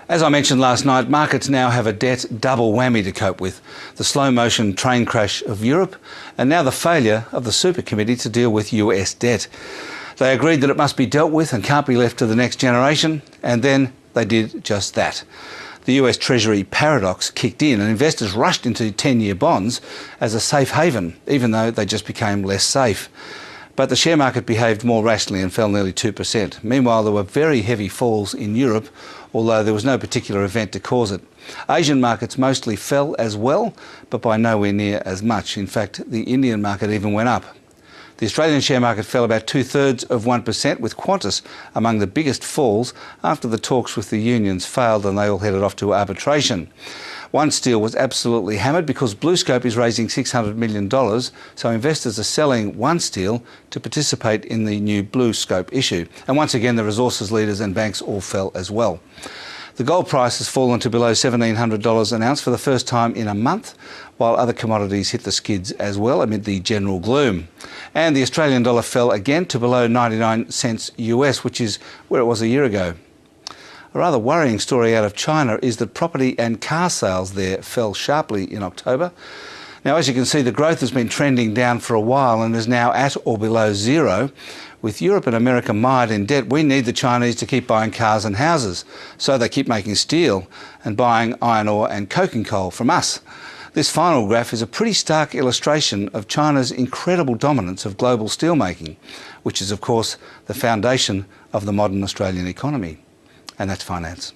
As I mentioned last night, markets now have a debt double whammy to cope with. The slow-motion train crash of Europe and now the failure of the Super Committee to deal with US debt. They agreed that it must be dealt with and can't be left to the next generation, and then they did just that. The US Treasury paradox kicked in and investors rushed into 10-year bonds as a safe haven, even though they just became less safe. But the share market behaved more rationally and fell nearly 2%. Meanwhile, there were very heavy falls in Europe, although there was no particular event to cause it. Asian markets mostly fell as well, but by nowhere near as much. In fact, the Indian market even went up. The Australian share market fell about 0.2%, with Qantas among the biggest falls after the talks with the unions failed and they all headed off to arbitration. One Steel was absolutely hammered because BlueScope is raising $600 million, so investors are selling One Steel to participate in the new BlueScope issue. And once again, the resources leaders and banks all fell as well. The gold price has fallen to below $1,700 an ounce for the first time in a month, while other commodities hit the skids as well amid the general gloom. And the Australian dollar fell again to below 99 cents US, which is where it was a year ago. A rather worrying story out of China is that property and car sales there fell sharply in October. Now, as you can see, the growth has been trending down for a while and is now at or below zero. With Europe and America mired in debt, we need the Chinese to keep buying cars and houses, so they keep making steel and buying iron ore and coking coal from us. This final graph is a pretty stark illustration of China's incredible dominance of global steelmaking, which is, of course, the foundation of the modern Australian economy. And that's finance.